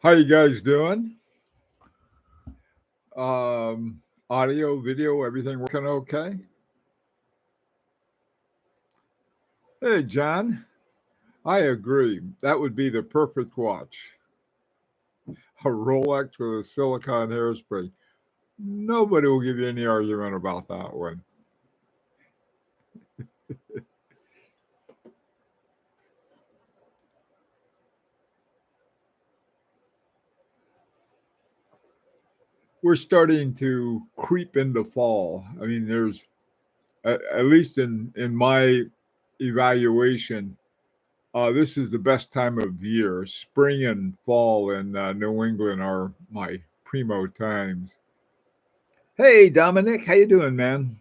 How you guys doing? Audio, video, everything working okay? Hey, John, I agree. That would be the perfect watch. A Rolex with a silicone hairspring. Nobody will give you any argument about that one. We're starting to creep into fall. I mean, there's at least in my evaluation, this is the best time of the year. Spring and fall in New England are my primo times. Hey, Dominic, how you doing, man?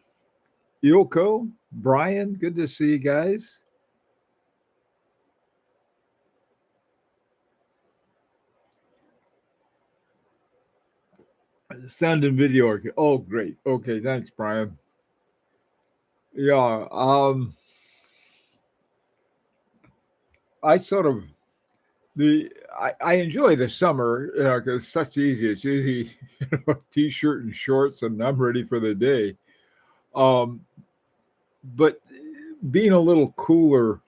Yoko, Brian, good to see you guys. Sound and video. Oh, great. Okay, thanks, Brian. Yeah, I sort of I enjoy the summer because it's such easy. It's easy, t-shirt and shorts, and I'm ready for the day. Um, but being a little cooler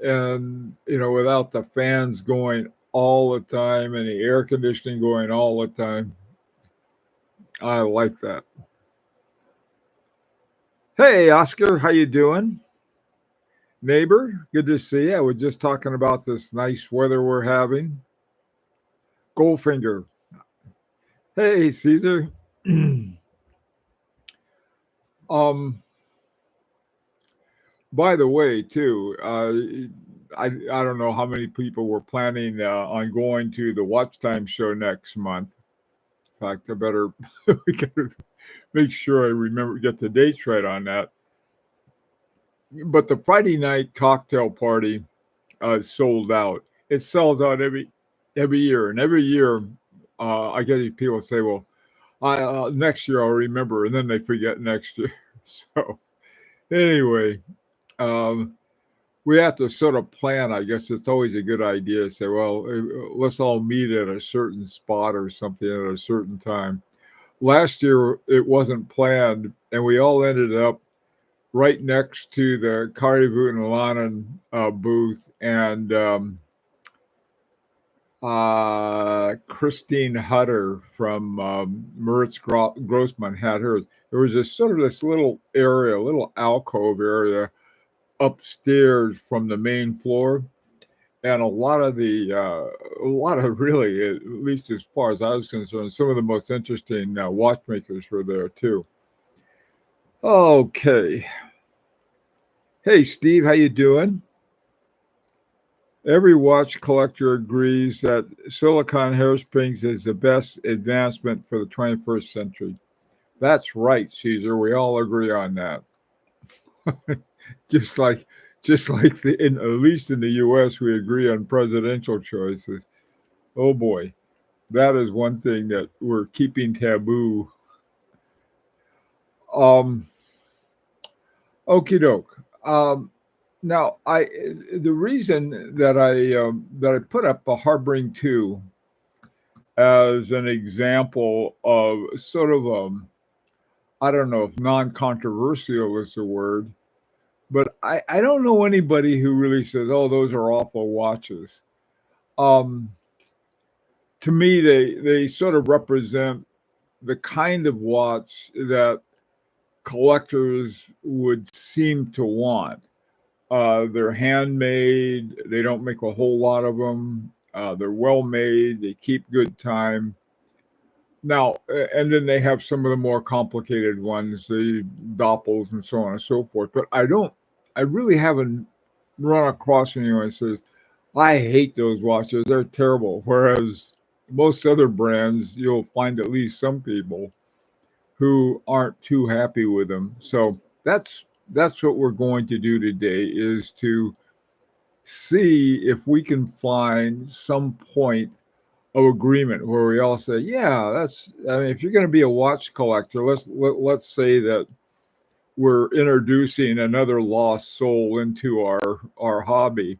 and without the fans going all the time and the air conditioning going all the time, I like that. Hey, Oscar, how you doing? Neighbor, good to see you. We're just talking about this nice weather we're having. Goldfinger. Hey, Caesar. um, by the way, too, I don't know how many people were planning on going to the Watch Time show next month. In fact, I better we gotta make sure I remember get the dates right on that. But the Friday night cocktail party sold out. It sells out every year, and every year I get people say, "Well, next year I'll remember," and then they forget next year. So anyway, um, we have to sort of plan. I guess it's always a good idea to say, "Well, let's all meet at a certain spot or something at a certain time." Last year it wasn't planned, and we all ended up right next to the Cardivu and Lannon booth, and Christine Hutter from Moritz Grossman had hers. There was this sort of this little area, a little alcove area upstairs from the main floor, and a lot of really, at least as far as I was concerned, some of the most interesting watchmakers were there too. Okay. Hey, Steve, how you doing? Every watch collector agrees that silicone hairsprings is the best advancement for the 21st century. That's right, Caesar. We all agree on that. just like at least in the US, we agree on presidential choices. Oh boy, that is one thing that we're keeping taboo. Um, Okie doke. Now, the reason that I put up a Harboring 2 as an example of sort of I don't know if non-controversial is the word, but I don't know anybody who really says, "Oh, those are awful watches." Um, to me, they sort of represent the kind of watch that collectors would seem to want. They're handmade. They don't make a whole lot of them. They're well made. They keep good time. Now, and then they have some of the more complicated ones, the Doppels and so on and so forth. But I really haven't run across anyone who says, "I hate those watches. They're terrible." Whereas most other brands, you'll find at least some people who aren't too happy with them. So that's what we're going to do today, is to see if we can find some point of agreement where we all say, yeah, I mean, if you're going to be a watch collector, let's say that we're introducing another lost soul into our hobby.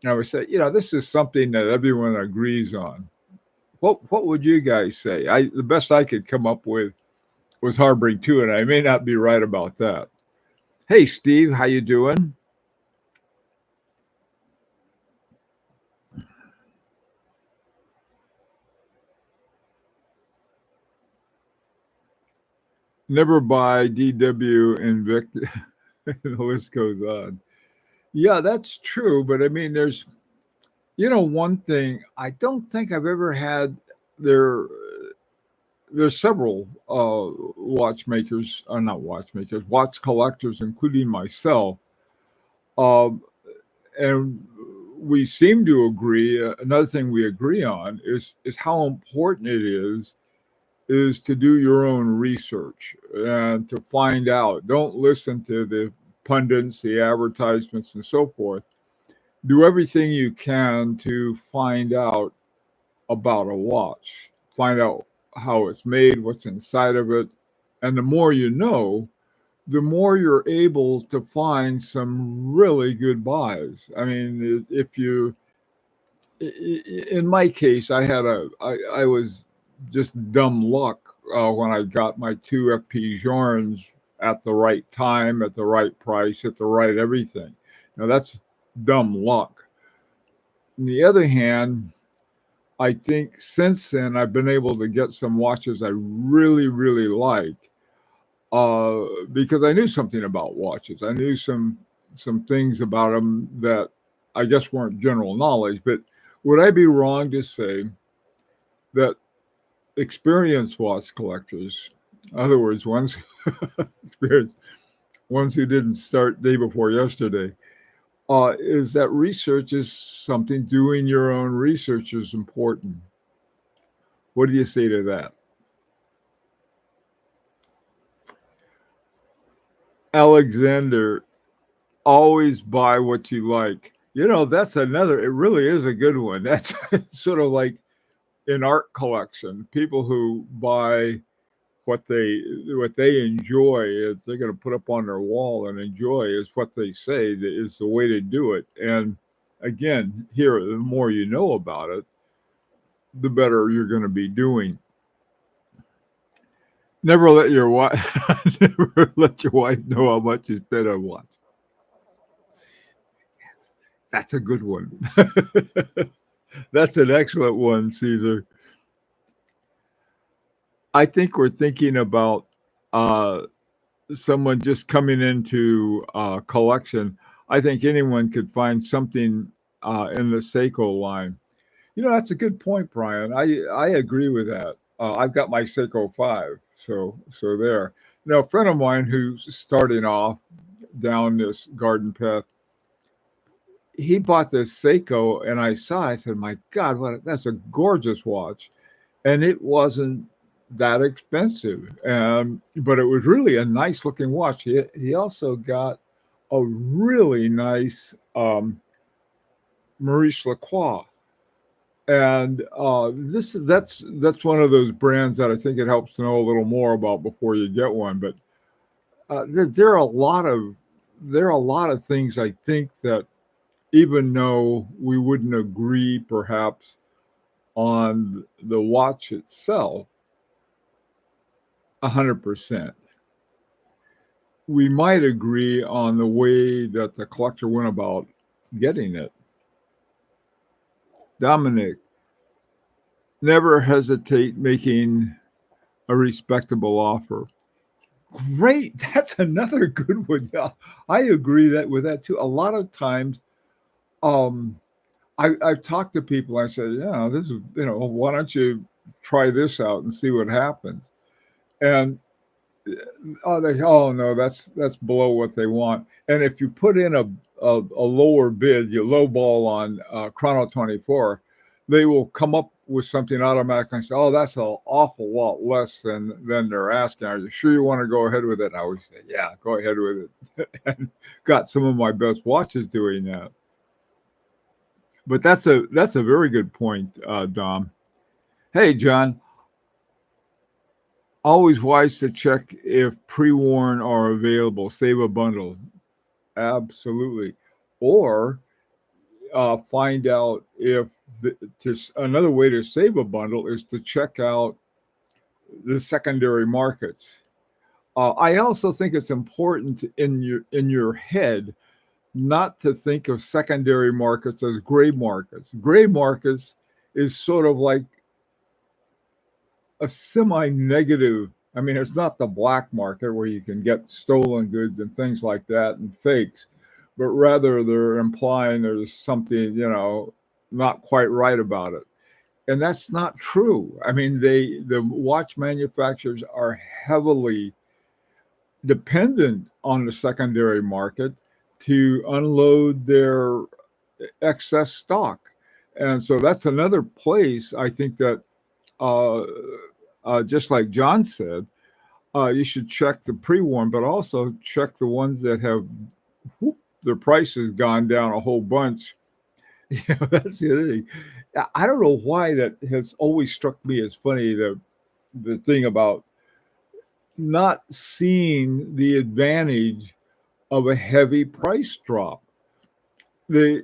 And we say, this is something that everyone agrees on. What would you guys say? The best I could come up with was Harboring 2, and I may not be right about that. Hey, Steve, how you doing? Never buy DW Invictus. The list goes on. Yeah, that's true. But I mean, one thing I don't think I've ever had there. There's several watchmakers, not watchmakers, watch collectors, including myself. Um, and we seem to agree. Another thing we agree on is how important it is to do your own research and to find out. Don't listen to the pundits, the advertisements, and so forth. Do everything you can to find out about a watch, find out how it's made, what's inside of it. And the more you know, the more you're able to find some really good buys. I mean, if you, in my case, I was just dumb luck when I got my two FP Journes at the right time, at the right price, at the right everything. Now that's dumb luck. On the other hand, I think since then I've been able to get some watches I really, really like because I knew something about watches. I knew some things about them that I guess weren't general knowledge. But would I be wrong to say that experienced watch collectors, in other words, ones experienced, ones who didn't start day before yesterday, is that research is something? Doing your own research is important. What do you say to that? Alexander, always buy what you like. That's another, it really is a good one. That's sort of like in art collection, people who buy what they enjoy is they're going to put up on their wall and enjoy is what they say that is the way to do it. And again, here, the more you know about it, the better you're going to be doing. Never let your wife never let your wife know how much you spent on watch. That's a good one. That's an excellent one, Caesar. I think we're thinking about uh, someone just coming into collection. I think anyone could find something in the Seiko line. That's a good point, Brian. I agree with that. I've got my Seiko 5, so there. A friend of mine who's starting off down this garden path, he bought this Seiko, and I said, "My God, that's a gorgeous watch," and it wasn't that expensive, but it was really a nice looking watch. He also got a really nice Maurice Lacroix, and that's one of those brands that I think it helps to know a little more about before you get one. But there are a lot of things I think that even though we wouldn't agree perhaps on the watch itself 100%, we might agree on the way that the collector went about getting it. Dominic, never hesitate making a respectable offer. Great. That's another good one. Yeah, I agree with that too. A lot of times, um, I've talked to people. I say, yeah, this is, why don't you try this out and see what happens? And oh no, that's below what they want. And if you put in a lower bid, you lowball on Chrono 24, they will come up with something automatically and say, oh, that's an awful lot less than they're asking. Are you sure you want to go ahead with it? I always say, yeah, go ahead with it. And got some of my best watches doing that. But that's a very good point, Dom. Hey, John, always wise to check if pre-worn are available. Save a bundle. Absolutely. Or find out if another way to save a bundle is to check out the secondary markets. I also think it's important in your head not to think of secondary markets as gray markets. Gray markets is sort of like a semi-negative. I mean, it's not the black market where you can get stolen goods and things like that and fakes, but rather they're implying there's something, not quite right about it. And that's not true. I mean, the watch manufacturers are heavily dependent on the secondary market to unload their excess stock. And so that's another place I think that, just like John said, you should check the pre-warn, but also check the ones that have their prices gone down a whole bunch. That's the other thing. I don't know why that has always struck me as funny, the thing about not seeing the advantage of a heavy price drop. I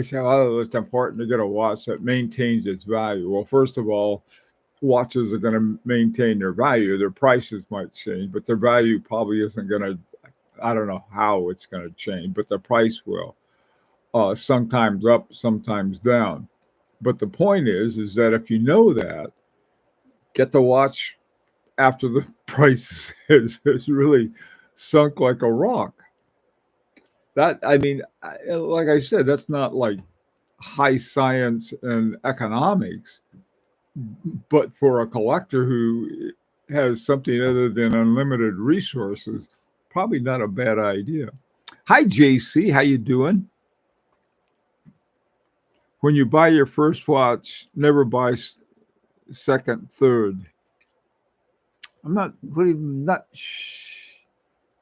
say, oh, it's important to get a watch that maintains its value. Well, first of all, watches are going to maintain their value. Their prices might change, but their value probably isn't going to. I don't know how it's going to change, but the price will. Sometimes up, sometimes down. But the point is that if you know that, get the watch after the price has really sunk like a rock. That, I mean, like I said, that's not like high science and economics, but for a collector who has something other than unlimited resources, probably not a bad idea. Hi, JC, how you doing? When you buy your first watch, never buy second, third. I'm not really not.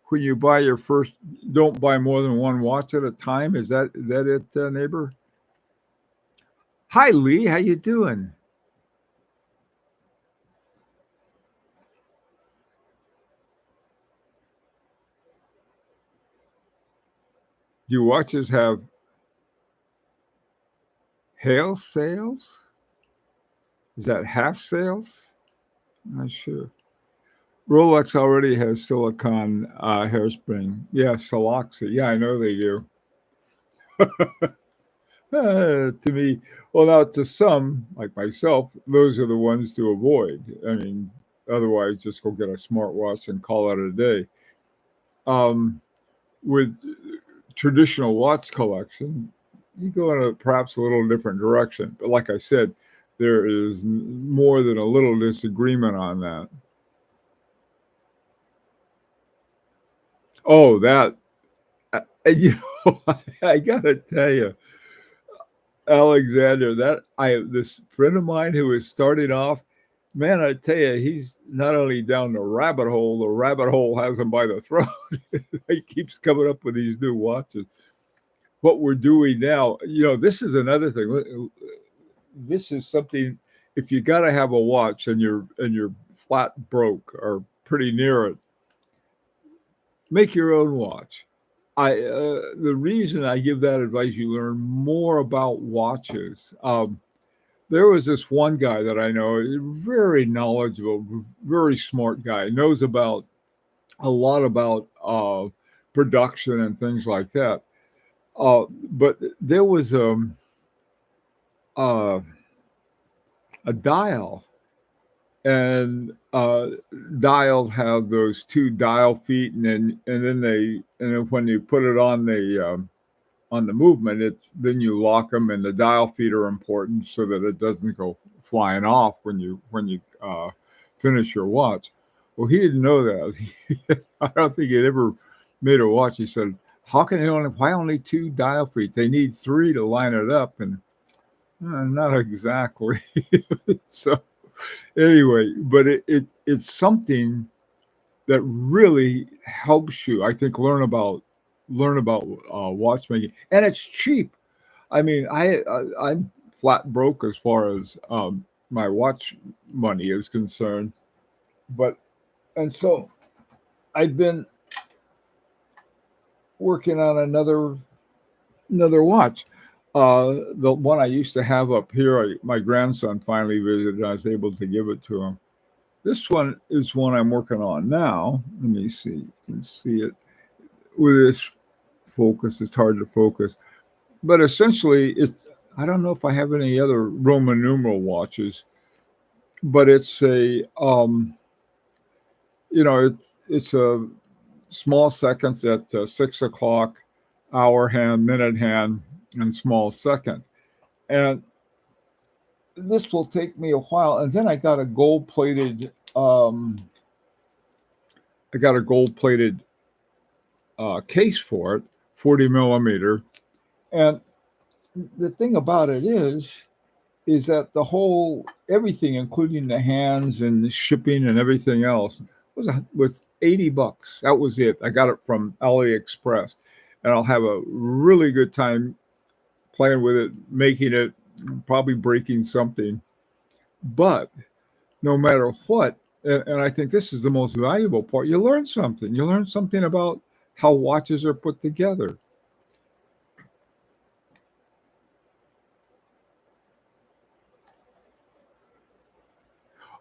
When you buy your first, don't buy more than one watch at a time. Is that it, neighbor? Hi, Lee. How you doing? Do watches have hail sales? Is that half sales? Not sure. Rolex already has silicone hairspring. Yeah, Siloxy. Yeah, I know they do. To me, well, now to some, like myself, those are the ones to avoid. I mean, otherwise, just go get a smartwatch and call it a day. Um, with traditional watch collection, you go in perhaps a little different direction. But like I said, there is more than a little disagreement on that. Oh, that, you know, I gotta tell you, Alexander, this friend of mine who is starting off, man, I tell you, he's not only down the rabbit hole has him by the throat. He keeps coming up with these new watches. What we're doing now, this is another thing. This is something. If you got to have a watch and you're flat broke or pretty near it, make your own watch. The reason I give that advice, you learn more about watches. There was this one guy that I know, very knowledgeable, very smart guy, knows about a lot about production and things like that. But there was uh, a dial, and dials have those two dial feet, and then when you put it on the movement, then you lock them, and the dial feet are important so that it doesn't go flying off when you finish your watch. Well, he didn't know that. I don't think he'd ever made a watch. He said, why only two dial feet? They need three to line it up, and not exactly. So anyway, but it's something that really helps you, I think, learn about watchmaking, and it's cheap. I mean, I'm flat broke as far as my watch money is concerned, but and so I've been working on another watch. The one I used to have up here, my grandson finally visited, and I was able to give it to him. This one is one I'm working on now. Let me see. You can see it with this focus. It's hard to focus. But essentially, I don't know if I have any other Roman numeral watches, but it's it's a small seconds at 6 o'clock, hour hand, minute hand, and small second. And this will take me a while. And then I got a gold plated case for it, 40 millimeter. And the thing about it is that everything, including the hands and the shipping and everything else, was $80. That was it. I got it from AliExpress, and I'll have a really good time playing with it, making it, probably breaking something. But no matter what, and I think this is the most valuable part, you learn something. You learn something about how watches are put together.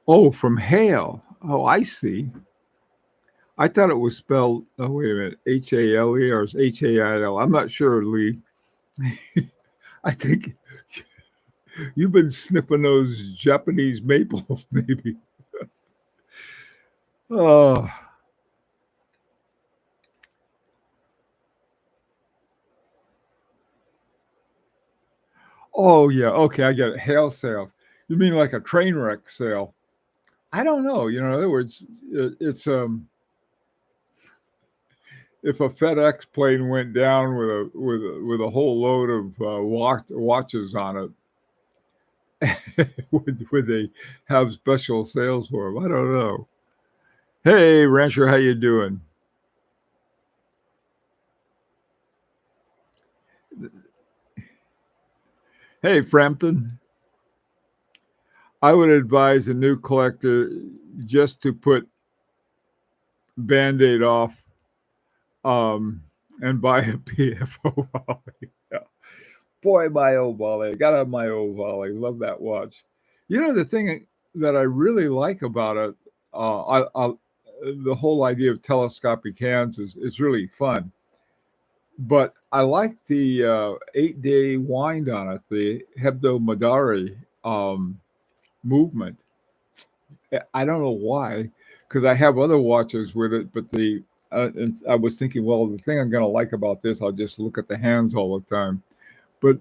Oh, from Hale. Oh, I see. I thought it was spelled, oh, wait a minute, Hale or Hail. I'm not sure, Lee. I think you've been snipping those Japanese maples, maybe. Oh, oh yeah. Okay, I get it. Hail sales. You mean like a train wreck sale? I don't know. In other words, it's if a FedEx plane went down with a whole load of watches on it, would they have special sales for them? I don't know. Hey, Rancher, how you doing? Hey, Frampton. I would advise a new collector just to put Band-Aid off and buy a PFO volley. Yeah. Boy, my old volley. I gotta have my old volley. Love that watch. The thing that I really like about it, the whole idea of telescopic hands is really fun. But I like the 8-day wind on it, the hebdomadary movement. I don't know why, because I have other watches with it, but and I was thinking, well, the thing I'm going to like about this, I'll just look at the hands all the time. But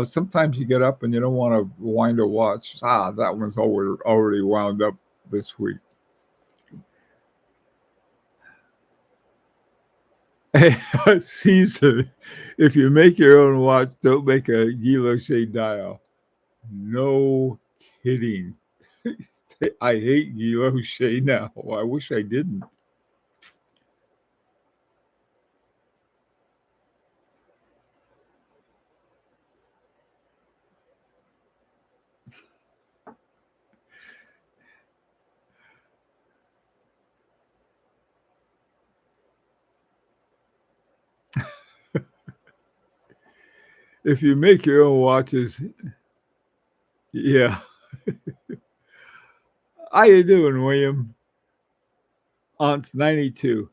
sometimes you get up and you don't want to wind a watch. That one's already wound up this week. Hey, Caesar, if you make your own watch, don't make a Guilloche dial. No kidding. I hate Guilloche now. I wish I didn't. If you make your own watches, yeah. How you doing, William? Aunt's 92.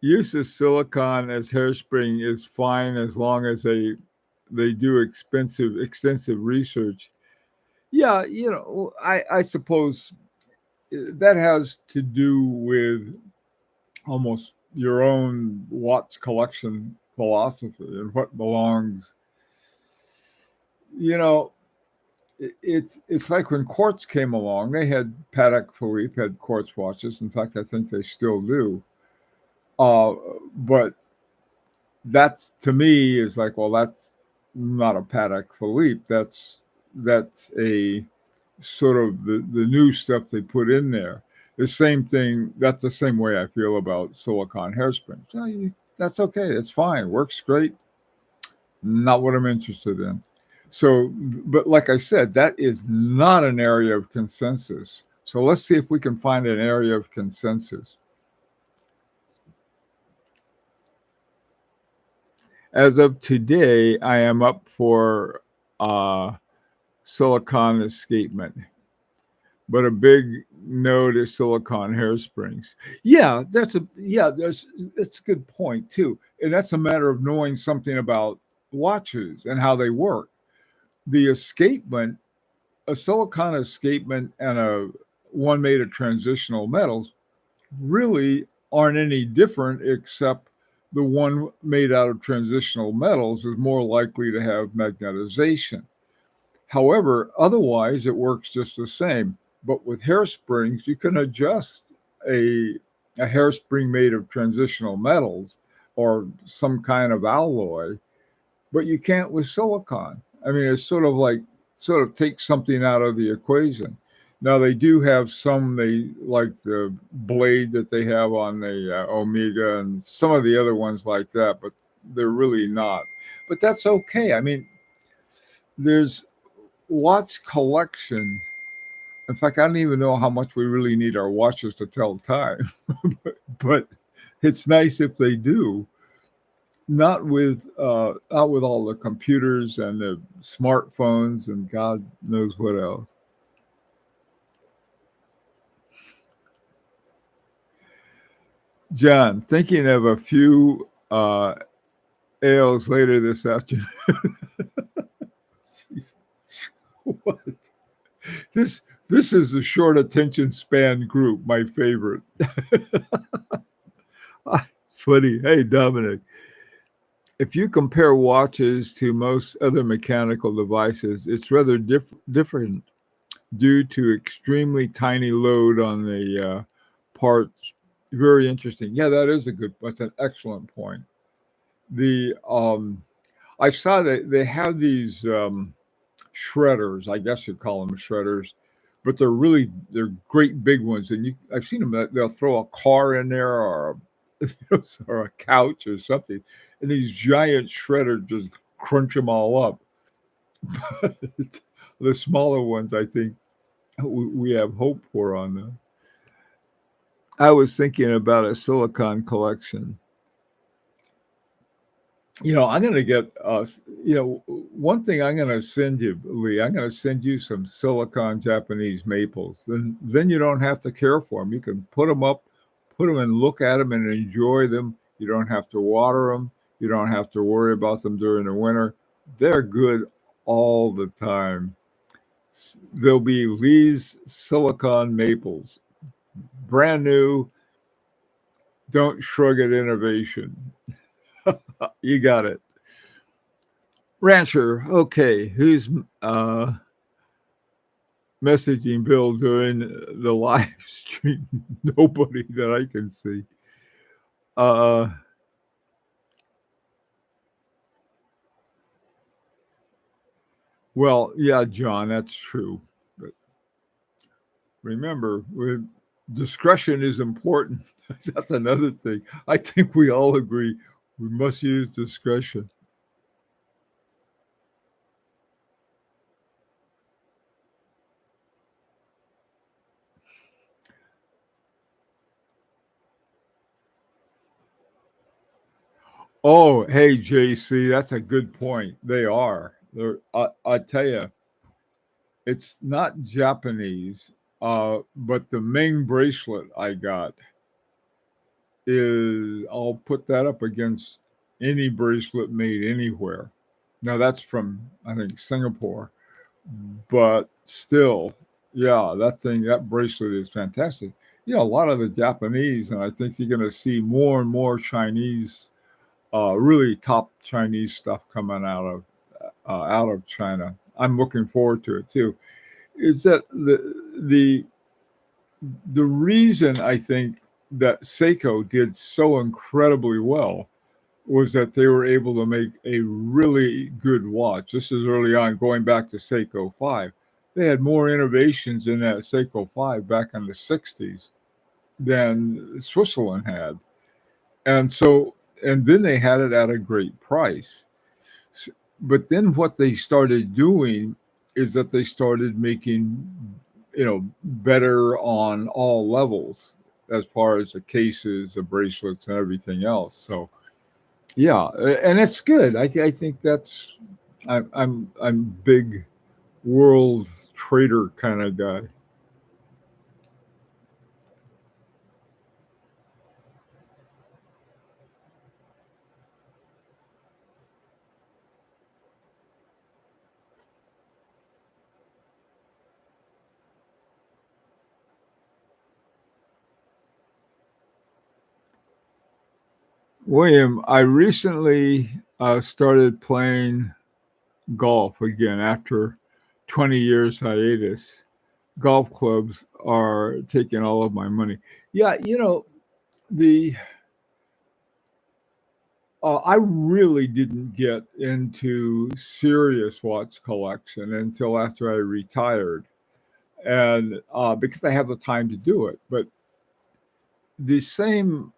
Use of silicon as hairspring is fine as long as they do extensive research. Yeah, I suppose that has to do with almost your own watch collection philosophy and what belongs. You know, it's like when quartz came along. They had Patek Philippe had quartz watches. In fact, I think they still do. Uh, but that's to me is like, well, that's not a Patek Philippe. That's a sort of the new stuff they put in there. The same thing. That's the same way I feel about silicone hairspring. That's okay. It's fine. Works great. Not what I'm interested in. So, but like I said, that is not an area of consensus. So let's see if we can find an area of consensus. As of today, I am up for silicone escapement, but a big no to silicone hairsprings. Yeah, that's a good point too, and that's a matter of knowing something about watches and how they work. The escapement, a silicone escapement, and a one made of transitional metals really aren't any different, except the one made out of transitional metals is more likely to have magnetization. However, otherwise it works just the same. But with hairsprings, you can adjust a, a hairspring made of transitional metals or some kind of alloy, but you can't with silicon. I mean, it's sort of takes something out of the equation. Now they do have some, they like the blade that they have on the Omega and some of the other ones like that, but they're really not. But that's okay. I mean, there's watch collection. In fact, I don't even know how much we really need our watches to tell time, but it's nice if they do. Not with all the computers and the smartphones and God knows what else. John, thinking of a few ales later this afternoon. Jeez, what? This is a short attention span group, my favorite. Funny. Hey, Dominic, if you compare watches to most other mechanical devices, it's rather different due to extremely tiny load on the parts. Very interesting. Yeah, that's an excellent point. The I saw that they have these shredders. I guess you call them shredders, but they're great big ones. And I've seen them. They'll throw a car in there or a couch or something, and these giant shredders just crunch them all up. The smaller ones, I think, we have hope for on them. I was thinking about a silicon collection. I'm going to get one thing I'm going to send you, Lee. I'm going to send you some silicon Japanese maples. Then you don't have to care for them. You can put them up, put them and look at them and enjoy them. You don't have to water them. You don't have to worry about them during the winter. They're good all the time. There'll be Lee's silicon maples, brand new. Don't shrug at innovation. You got it. Rancher, okay, who's messaging Bill during the live stream? Nobody that I can see. Well, yeah, John, that's true. But remember, discretion is important. That's another thing. I think we all agree we must use discretion. Oh, hey, JC, that's a good point. They are. I tell you, it's not Japanese, but the Ming bracelet I got is, I'll put that up against any bracelet made anywhere. Now that's from, I think, Singapore, but still, yeah, that bracelet is fantastic. A lot of the Japanese, and I think you're going to see more and more Chinese, really top Chinese stuff coming out of China. I'm looking forward to it too. Is that the reason I think that Seiko did so incredibly well was that they were able to make a really good watch. This is early on, going back to Seiko 5. They had more innovations in that Seiko 5 back in the 60s than Switzerland had. And then they had it at a great price. But then what they started doing is that they started making, better on all levels as far as the cases, the bracelets, and everything else. So Yeah, and it's good. I think that's I'm big world trader kind of guy. William, I recently started playing golf again after 20 years hiatus. Golf clubs are taking all of my money. Yeah, the I really didn't get into serious watch collection until after I retired, and because I have the time to do it. But the same,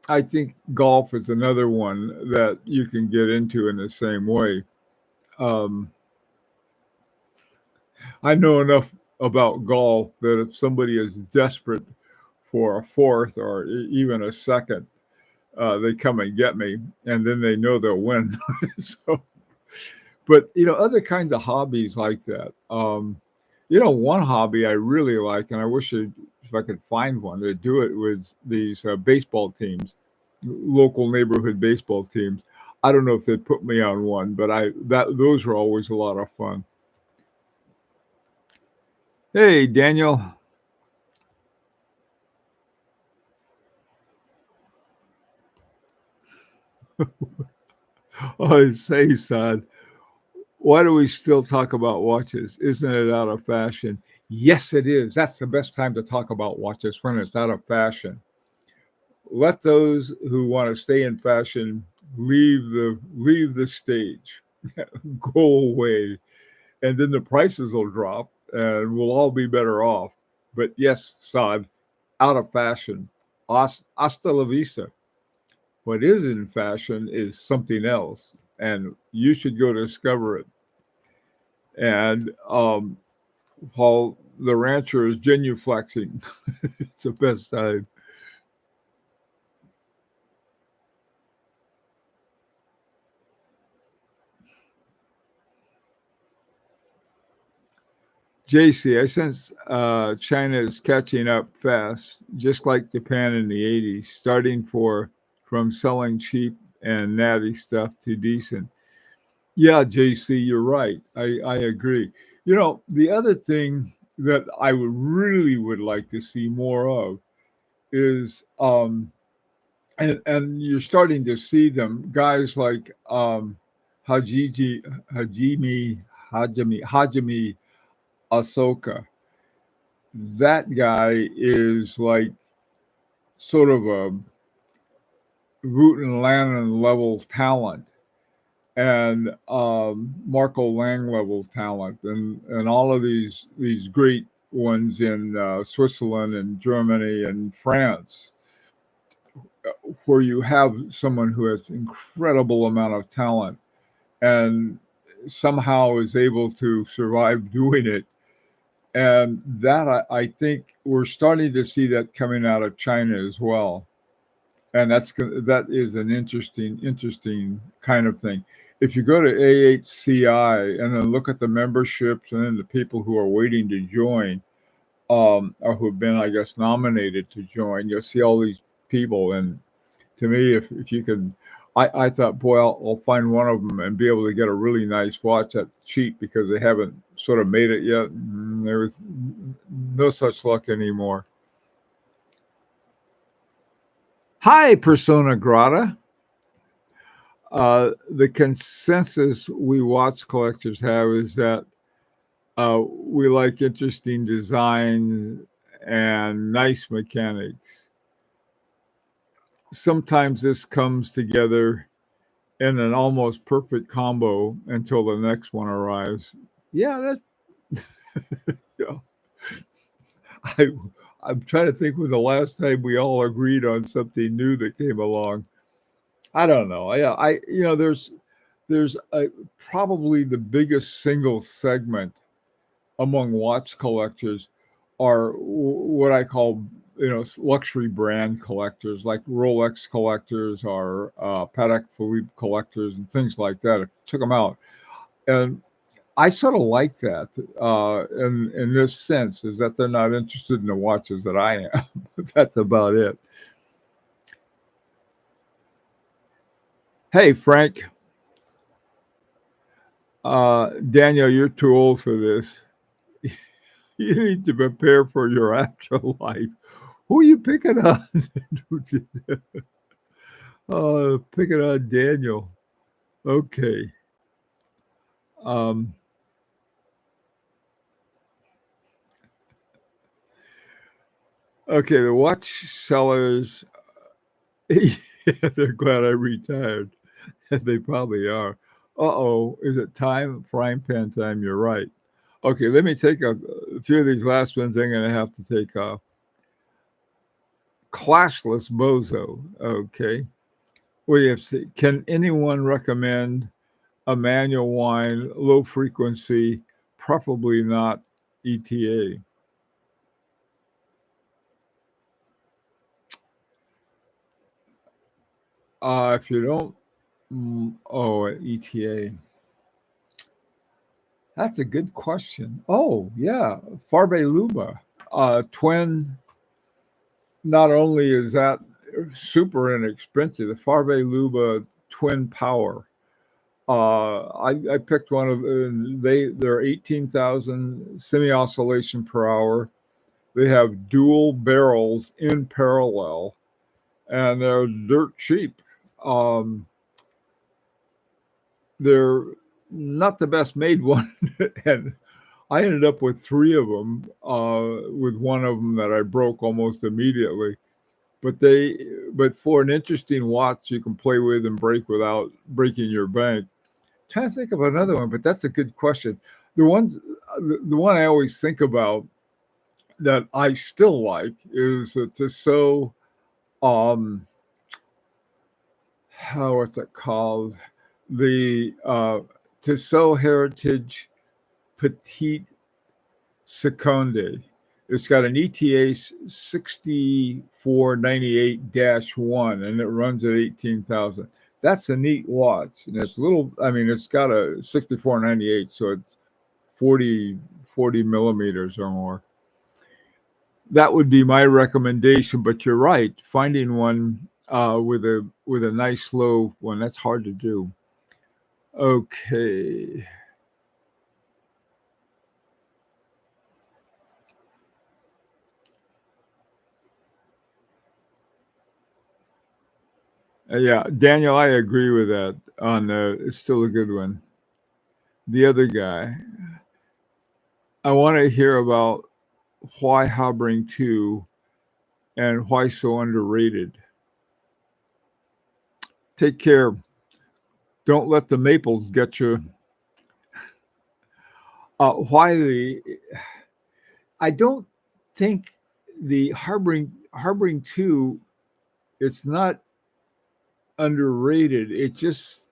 I think, golf is another one that you can get into in the same way. Um, I know enough about golf that if somebody is desperate for a fourth or even a second, they come and get me, and then they know they'll win. So, but other kinds of hobbies like that. One hobby I really like, and I wish if I could find one to do it with these baseball teams, local neighborhood baseball teams. I don't know if they'd put me on one, but those were always a lot of fun. Hey, Daniel. Oh, say, son, why do we still talk about watches? Isn't it out of fashion? Yes, it is. That's the best time to talk about watches, when it's out of fashion. Let those who want to stay in fashion leave the stage, go away, and then the prices will drop, and we'll all be better off. But yes, Saad, out of fashion. Hasta la vista. What is in fashion is something else, and you should go discover it. And while the rancher is genuflexing, it's the best time. JC, I sense China is catching up fast, just like Japan in the 80s, starting from selling cheap and natty stuff to decent. Yeah, JC, you're right. I agree. The other thing that I would like to see more of is and you're starting to see them, guys like Hajiji Hajime Ahsoka. That guy is like sort of a Wooten Lannon level talent, and Marco Lang level talent, and all of these great ones in Switzerland and Germany and France, where you have someone who has incredible amount of talent and somehow is able to survive doing it. And that I think we're starting to see that coming out of China as well. And that is an interesting kind of thing. If you go to AHCI and then look at the memberships and then the people who are waiting to join, or who've been, I guess, nominated to join, you'll see all these people. And to me, if you can, I thought, boy, I'll find one of them and be able to get a really nice watch at cheap, because they haven't sort of made it yet. There was no such luck anymore. Hi, Persona Grata. The consensus we watch collectors have is that we like interesting design and nice mechanics. Sometimes this comes together in an almost perfect combo until the next one arrives. Yeah, yeah. I I'm trying to think when the last time we all agreed on something new that came along. I don't know. Yeah, there's probably the biggest single segment among watch collectors are what I call luxury brand collectors, like Rolex collectors or Patek Philippe collectors and things like that. I took them out, and I sort of like that in this sense, is that they're not interested in the watches that I am. That's about it. Hey, Frank, Daniel, you're too old for this. You need to prepare for your afterlife. Who are you picking on? Picking on Daniel. Okay. Um, okay, the watch sellers, yeah, they're glad I retired. They probably are. Uh-oh, is it time? Frying pan time, you're right. Okay, let me take a few of these last ones I'm going to have to take off. Classless bozo. Okay. What do you have to say? Can anyone recommend a manual wine, low frequency, preferably not ETA? If you don't, ETA. That's a good question. Oh, yeah, Farbe Luba. Twin, not only is that super inexpensive, the Farbe Luba Twin Power. I picked one of they're 18,000 semi oscillation per hour. They have dual barrels in parallel, and they're dirt cheap. Um, they're not the best made one, and I ended up with three of them. With one of them that I broke almost immediately. But for an interesting watch you can play with and break without breaking your bank. Trying to think of another one, but that's a good question. The one I always think about that I still like is the Tissot. Um, what's it called? The Tissot Heritage Petite Seconde. It's got an ETA 6498-1 and it runs at 18,000. That's a neat watch. And it's little, I mean, it's got a 6498, so it's 40 millimeters or more. That would be my recommendation, but you're right. Finding one with a nice slow one, that's hard to do. Okay. Yeah, Daniel, I agree with that. It's still a good one. The other guy, I want to hear about why Habring 2 and why so underrated. Take care. Don't let the maples get you. Why the? I don't think the Harboring 2. It's not underrated. It's just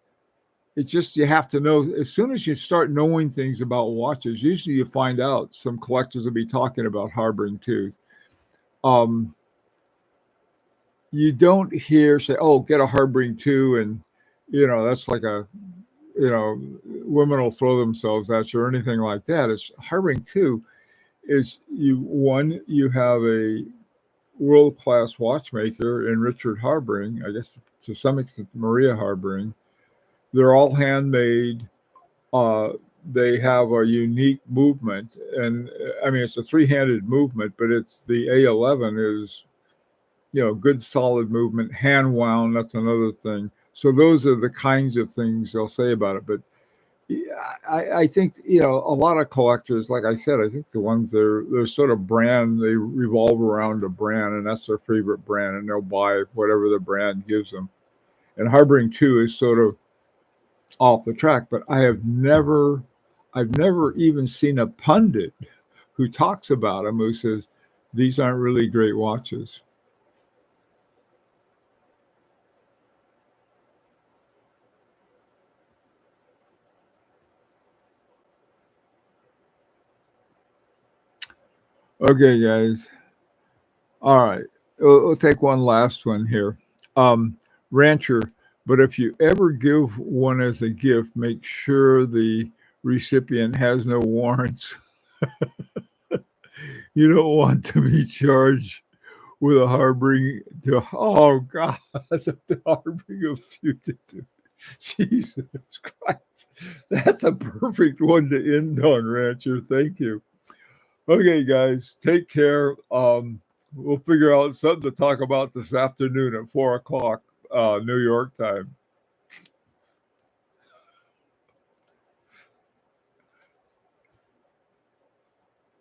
you have to know as soon as you start knowing things about watches. Usually, you find out some collectors will be talking about Harboring 2. Um, you don't hear say, "Oh, get a Harboring 2," and that's like a women will throw themselves at you or anything like that. It's Harboring 2 is you have a world class watchmaker in Richard Harbring, I guess to some extent Maria Harbring. They're all handmade. Uh, they have a unique movement, and I mean it's a three-handed movement, but it's the A11 is good solid movement, hand wound. That's another thing. So those are the kinds of things they'll say about it. But yeah, I think a lot of collectors, like I said, I think the ones they're sort of brand, they revolve around a brand, and that's their favorite brand, and they'll buy whatever the brand gives them. And Harboring 2 is sort of off the track, but I've never even seen a pundit who talks about them who says these aren't really great watches. Okay, guys. All right. We'll take one last one here. Um, Rancher, but if you ever give one as a gift, make sure the recipient has no warrants. You don't want to be charged with a harboring to, oh God, the harboring of fugitive. Jesus Christ. That's a perfect one to end on, Rancher. Thank you. Okay, guys, take care. We'll figure out something to talk about this afternoon at 4 o'clock, New York time.